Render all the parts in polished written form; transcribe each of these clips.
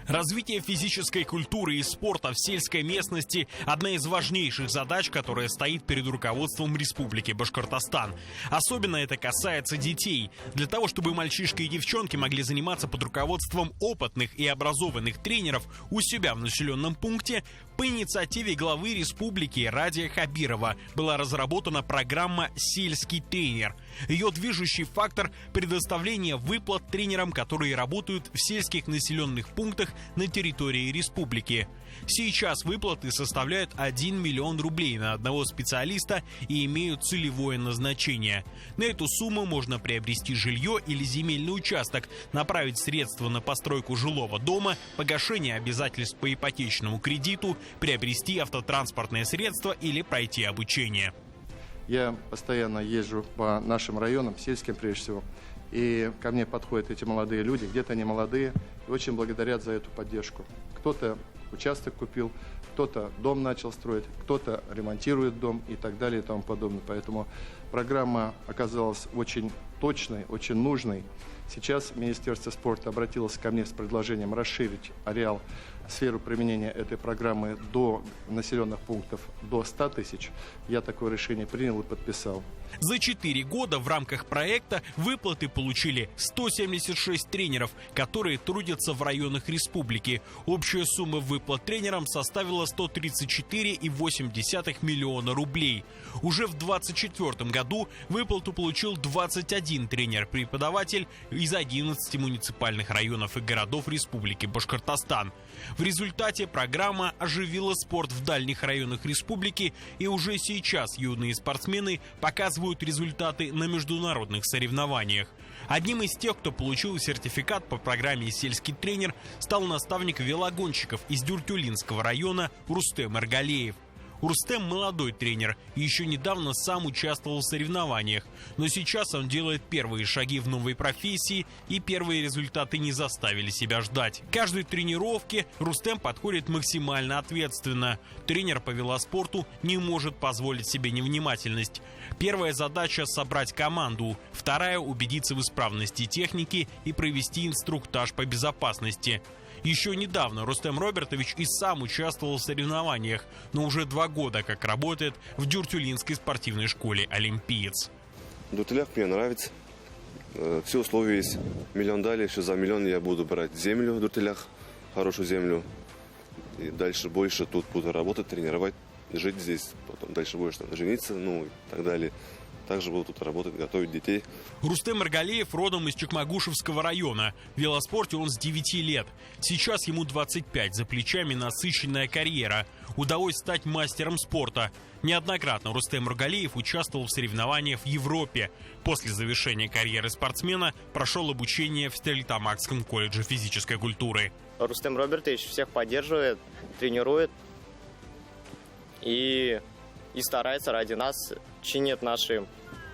Развитие физической культуры и спорта в сельской местности – одна из важнейших задач, которая стоит перед руководством Республики Башкортостан. Особенно это касается детей. Для того, чтобы мальчишки и девчонки могли заниматься под руководством опытных и образованных тренеров у себя в населенном пункте, по инициативе главы республики Радия Хабирова была разработана программа «Сельский тренер». Ее движущий фактор – предоставление выплат тренерам, которые работают в сельских населенных пунктах на территории республики. Сейчас выплаты составляют 1 миллион рублей на одного специалиста и имеют целевое назначение. На эту сумму можно приобрести жилье или земельный участок, направить средства на постройку жилого дома, погашение обязательств по ипотечному кредиту, приобрести автотранспортное средство или пройти обучение. Я постоянно езжу по нашим районам, сельским прежде всего, и ко мне подходят эти молодые люди, где-то они молодые, и очень благодарят за эту поддержку. Кто-то участок купил, кто-то дом начал строить, кто-то ремонтирует дом и так далее и тому подобное. Поэтому программа оказалась очень точной, очень нужной. Сейчас Министерство спорта обратилось ко мне с предложением расширить ареал, сферу применения этой программы до населенных пунктов до 100 тысяч. Я такое решение принял и подписал. За 4 года в рамках проекта выплаты получили 176 тренеров, которые трудятся в районах республики. Общая сумма выплат тренерам составила 134,8 миллиона рублей. Уже в 2024 году выплату получил 21 тренер-преподаватель из 11 муниципальных районов и городов Республики Башкортостан. В результате программа оживила спорт в дальних районах республики, и уже сейчас юные спортсмены показывают результаты на международных соревнованиях. Одним из тех, кто получил сертификат по программе «Сельский тренер», стал наставник велогонщиков из Дюртюлинского района Рустем Эргалеев. Рустем молодой тренер и еще недавно сам участвовал в соревнованиях, но сейчас он делает первые шаги в новой профессии, и первые результаты не заставили себя ждать. К каждой тренировке Рустем подходит максимально ответственно. Тренер по велоспорту не может позволить себе невнимательность. Первая задача – собрать команду, вторая – убедиться в исправности техники и провести инструктаж по безопасности. Еще недавно Рустем Робертович и сам участвовал в соревнованиях, но уже 2 года как работает в Дюртюлинской спортивной школе «Олимпиец». В Дюртюлях мне нравится. Все условия есть. Миллион дали, еще за миллион я буду брать землю в Дюртюлях, хорошую землю. И дальше больше тут буду работать, тренировать, жить здесь. Потом дальше больше жениться, и так далее. Также буду тут работать, готовить детей. Рустем Эргалеев родом из Чекмагушевского района. В велоспорте он с 9 лет. Сейчас ему 25, за плечами насыщенная карьера. Удалось стать мастером спорта. Неоднократно Рустем Эргалеев участвовал в соревнованиях в Европе. После завершения карьеры спортсмена прошел обучение в Стерлитамакском колледже физической культуры. Рустем Робертович всех поддерживает, тренирует и старается ради нас, чинит наши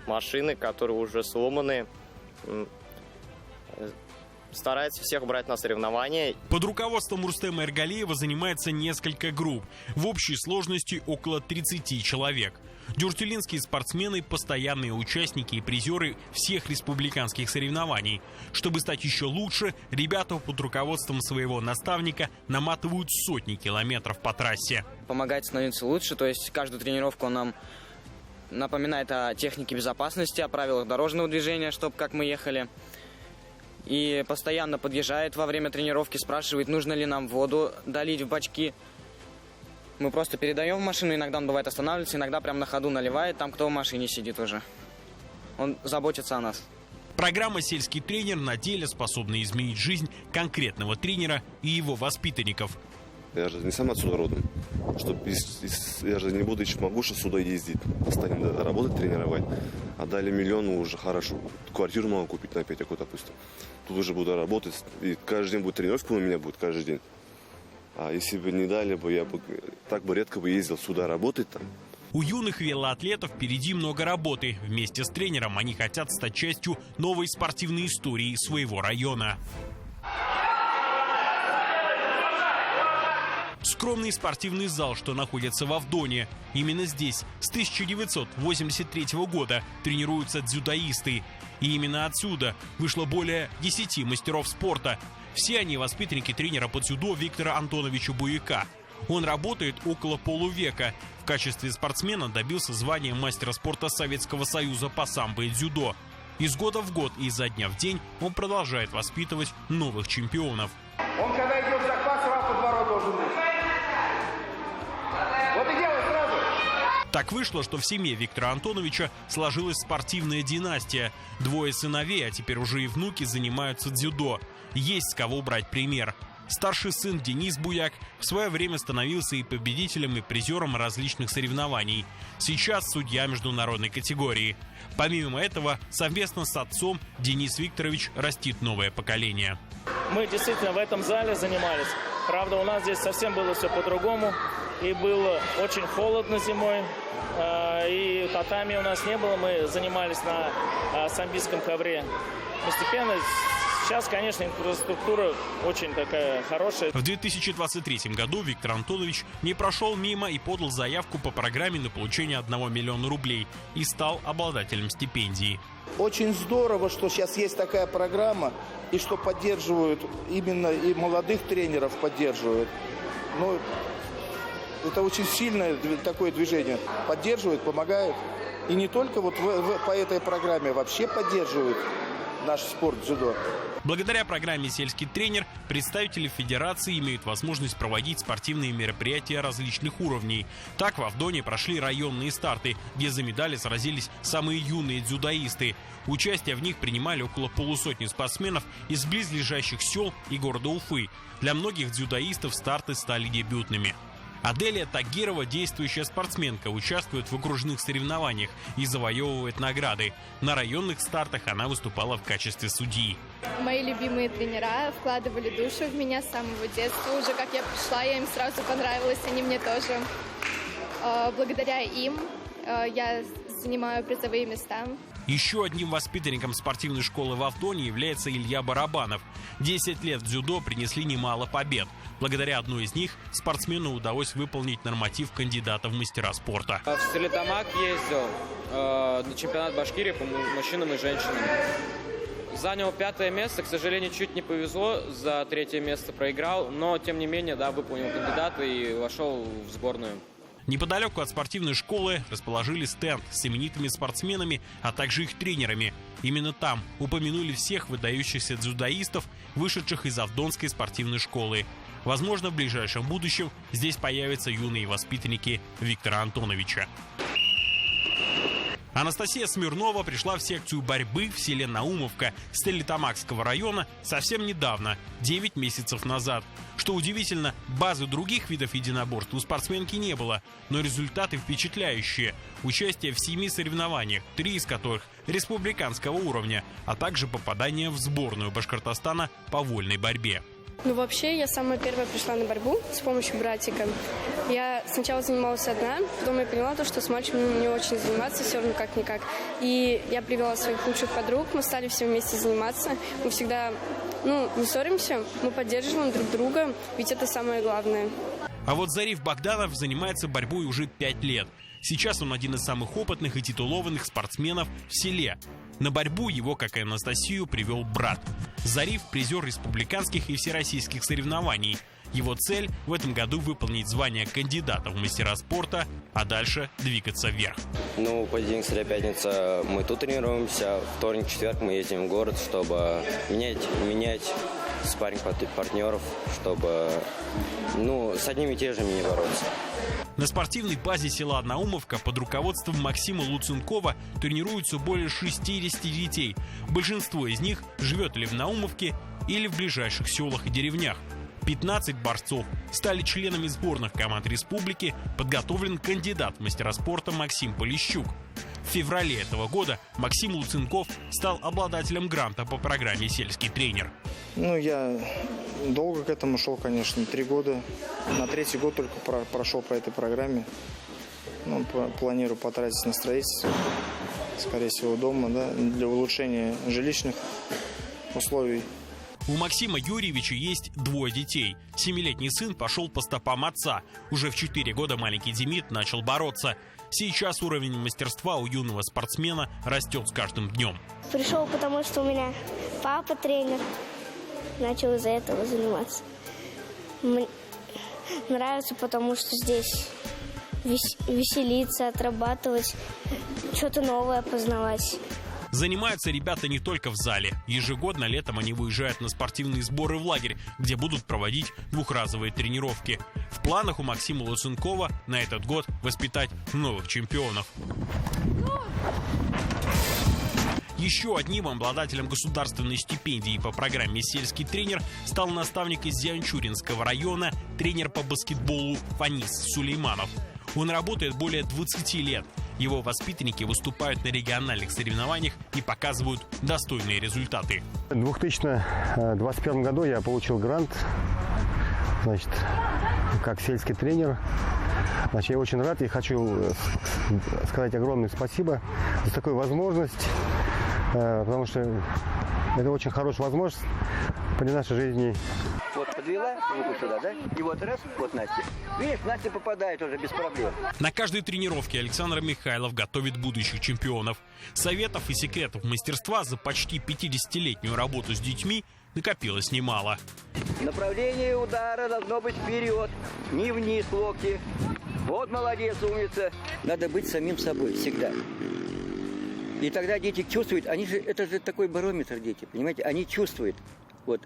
машины, которые уже сломаны, старается всех брать на соревнования. Под руководством Рустема Эргалеева занимается несколько групп, в общей сложности около 30 человек. Дюртюлинские спортсмены – постоянные участники и призеры всех республиканских соревнований. Чтобы стать еще лучше, ребята под руководством своего наставника наматывают сотни километров по трассе. Помогает становиться лучше, то есть каждую тренировку он нам напоминает о технике безопасности, о правилах дорожного движения, чтобы как мы ехали. И постоянно подъезжает во время тренировки, спрашивает, нужно ли нам воду долить в бачки. Мы просто передаем в машину, иногда он бывает останавливается, иногда прямо на ходу наливает, там кто в машине сидит уже. Он заботится о нас. Программа «Сельский тренер» на деле способна изменить жизнь конкретного тренера и его воспитанников. Я же не сам отсюда родом. Я же не буду еще могу сюда ездить, станем работать, тренировать. А дали миллион, уже хорошо. Квартиру могу купить на Пятяку, допустим. Тут уже буду работать. И каждый день будет тренировка у меня будет, каждый день. А если бы не дали бы, я бы так бы редко бы ездил сюда работать там. У юных велоатлетов впереди много работы. Вместе с тренером они хотят стать частью новой спортивной истории своего района. Скромный спортивный зал, что находится в Авдоне. Именно здесь с 1983 года тренируются дзюдоисты. И именно отсюда вышло более 10 мастеров спорта. Все они воспитанники тренера по дзюдо Виктора Антоновича Буяка. Он работает около полувека. В качестве спортсмена добился звания мастера спорта Советского Союза по самбо и дзюдо. Из года в год и изо дня в день он продолжает воспитывать новых чемпионов. Он, когда идет в захват, сразу подворот должен быть. Вот и делай сразу. Так вышло, что в семье Виктора Антоновича сложилась спортивная династия. Двое сыновей, а теперь уже и внуки, занимаются дзюдо. Есть с кого брать пример. Старший сын Денис Буяк в свое время становился и победителем, и призером различных соревнований. Сейчас судья международной категории. Помимо этого, совместно с отцом Денис Викторович растит новое поколение. Мы действительно в этом зале занимались. Правда, у нас здесь совсем было все по-другому. И было очень холодно зимой. И татами у нас не было. Мы занимались на самбийском ковре. Постепенно. Сейчас, конечно, инфраструктура очень такая хорошая. В 2023 году Виктор Антонович не прошел мимо и подал заявку по программе на получение 1 миллиона рублей и стал обладателем стипендии. Очень здорово, что сейчас есть такая программа, и что поддерживают, именно и молодых тренеров поддерживают. Ну, это очень сильное такое движение. Поддерживают, помогают. И не только вот по этой программе, вообще поддерживают наш спорт дзюдо. Благодаря программе «Сельский тренер» представители федерации имеют возможность проводить спортивные мероприятия различных уровней. Так, в Авдоне прошли районные старты, где за медали сразились самые юные дзюдоисты. Участие в них принимали около полусотни спортсменов из близлежащих сел и города Уфы. Для многих дзюдоистов старты стали дебютными. Аделия Тагирова, действующая спортсменка, участвует в окружных соревнованиях и завоевывает награды. На районных стартах она выступала в качестве судьи. Мои любимые тренера вкладывали душу в меня с самого детства. Уже как я пришла, я им сразу понравилась, они мне тоже. Благодаря им я занимаю призовые места. Еще одним воспитанником спортивной школы в Авдоне является Илья Барабанов. 10 лет в дзюдо принесли немало побед. Благодаря одной из них спортсмену удалось выполнить норматив кандидата в мастера спорта. В Стерлитамак ездил на чемпионат Башкирии по мужчинам и женщинам. Занял 5 место, к сожалению, чуть не повезло, за 3 место проиграл, но тем не менее, да, выполнил кандидата и вошел в сборную. Неподалеку от спортивной школы расположили стенд с именитыми спортсменами, а также их тренерами. Именно там упомянули всех выдающихся дзюдоистов, вышедших из Авдонской спортивной школы. Возможно, в ближайшем будущем здесь появятся юные воспитанники Виктора Антоновича. Анастасия Смирнова пришла в секцию борьбы в селе Наумовка Стерлитамакского района совсем недавно, 9 месяцев назад. Что удивительно, базы других видов единоборств у спортсменки не было, но результаты впечатляющие. Участие в 7 соревнованиях, 3 из которых республиканского уровня, а также попадание в сборную Башкортостана по вольной борьбе. Ну, вообще, я самая первая пришла на борьбу с помощью братика. Я сначала занималась одна, потом я поняла, что с мальчиком не очень заниматься все равно как-никак. И я привела своих лучших подруг, мы стали все вместе заниматься. Мы всегда, не ссоримся, мы поддерживаем друг друга, ведь это самое главное. А вот Зариф Богданов занимается борьбой уже 5 лет. Сейчас он один из самых опытных и титулованных спортсменов в селе. На борьбу его, как и Анастасию, привел брат. Зариф – призер республиканских и всероссийских соревнований. Его цель – в этом году выполнить звание кандидата в мастера спорта, а дальше двигаться вверх. Понедельник, среда, пятница мы тут тренируемся. Вторник, четверг мы ездим в город, чтобы менять спарринг-партнеров, чтобы с одними и теми же не бороться. На спортивной базе села Наумовка под руководством Максима Луценкова тренируются более 60 детей. Большинство из них живет или в Наумовке, или в ближайших селах и деревнях. 15 борцов стали членами сборных команд республики, подготовлен кандидат в мастера спорта Максим Полищук. В феврале этого года Максим Луценков стал обладателем гранта по программе «Сельский тренер». Я долго к этому шел, конечно, 3 года. На 3-й год только прошел по этой программе. Планирую потратить на строительство, скорее всего, дома, для улучшения жилищных условий. У Максима Юрьевича есть 2 детей. 7-летний сын пошел по стопам отца. Уже в 4 года маленький Демид начал бороться. Сейчас уровень мастерства у юного спортсмена растет с каждым днем. Пришел, потому что у меня папа тренер. начал из-за этого заниматься. Мне нравится, потому что здесь веселиться, отрабатывать, что-то новое познавать. Занимаются ребята не только в зале. Ежегодно летом они выезжают на спортивные сборы в лагерь, где будут проводить двухразовые тренировки. В планах у Максима Луценкова на этот год воспитать новых чемпионов. Еще одним обладателем государственной стипендии по программе «Сельский тренер» стал наставник из Зианчуринского района, тренер по баскетболу Фанис Сулейманов. Он работает более 20 лет. Его воспитанники выступают на региональных соревнованиях и показывают достойные результаты. В 2021 году я получил грант, как сельский тренер. Я очень рад и хочу сказать огромное спасибо за такую возможность, потому что это очень хорошая возможность при нашей жизни. Вот подвела руку сюда, да? И вот раз, вот Настя. Видишь, Настя попадает уже без проблем. На каждой тренировке Александр Михайлов готовит будущих чемпионов. Советов и секретов мастерства за почти 50-летнюю работу с детьми накопилось немало. Направление удара должно быть вперед, не вниз локти. Вот молодец, умница. Надо быть самим собой всегда. И тогда дети чувствуют, это же такой барометр, дети, понимаете? Они чувствуют. Вот.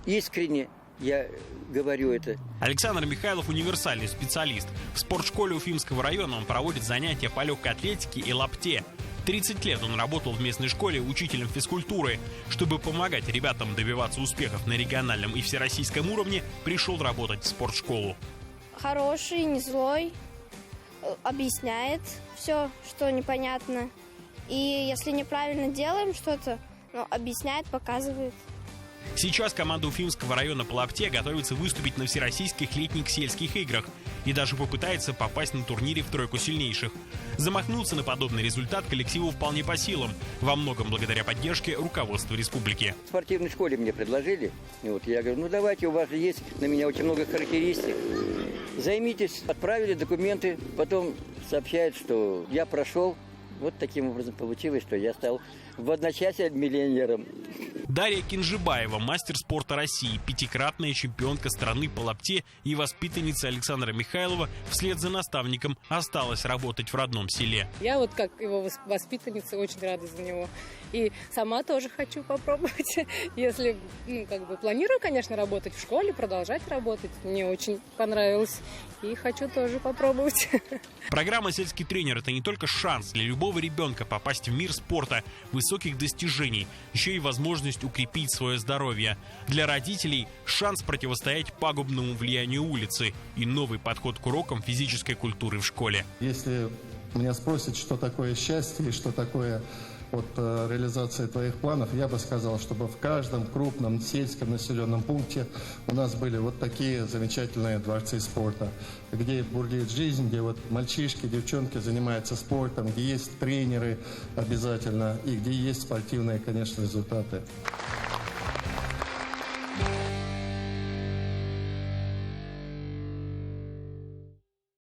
Искренне я говорю это. Александр Михайлов – универсальный специалист. В спортшколе Уфимского района он проводит занятия по легкой атлетике и лапте. 30 лет он работал в местной школе учителем физкультуры. Чтобы помогать ребятам добиваться успехов на региональном и всероссийском уровне, пришел работать в спортшколу. Хороший, не злой, объясняет все, что непонятно. И если неправильно делаем что-то, объясняет, показывает. Сейчас команда Уфимского района по лапте готовится выступить на всероссийских летних сельских играх и даже попытается попасть на турнире в тройку сильнейших. Замахнуться на подобный результат коллективу вполне по силам, во многом благодаря поддержке руководства республики. В спортивной школе мне предложили, я говорю, давайте, у вас же есть на меня очень много характеристик. Займитесь, отправили документы, потом сообщают, что я прошел. Вот таким образом получилось, что я стал в одночасье миллионером. Дарья Кинжибаева, мастер спорта России, 5-кратная чемпионка страны по лапте и воспитанница Александра Михайлова, вслед за наставником осталась работать в родном селе. Я как его воспитанница очень рада за него. И сама тоже хочу попробовать. Если, планирую, конечно, работать в школе, продолжать работать. Мне очень понравилось. И хочу тоже попробовать. Программа «Сельский тренер» — это не только шанс для любого ребенка попасть в мир спорта, высоких достижений, еще и возможность укрепить свое здоровье. Для родителей — шанс противостоять пагубному влиянию улицы и новый подход к урокам физической культуры в школе. Если меня спросят, что такое счастье и что такое реализация твоих планов, я бы сказал, чтобы в каждом крупном сельском населенном пункте у нас были такие замечательные дворцы спорта, где бурлит жизнь, где мальчишки, девчонки занимаются спортом, где есть тренеры обязательно и где есть спортивные, конечно, результаты.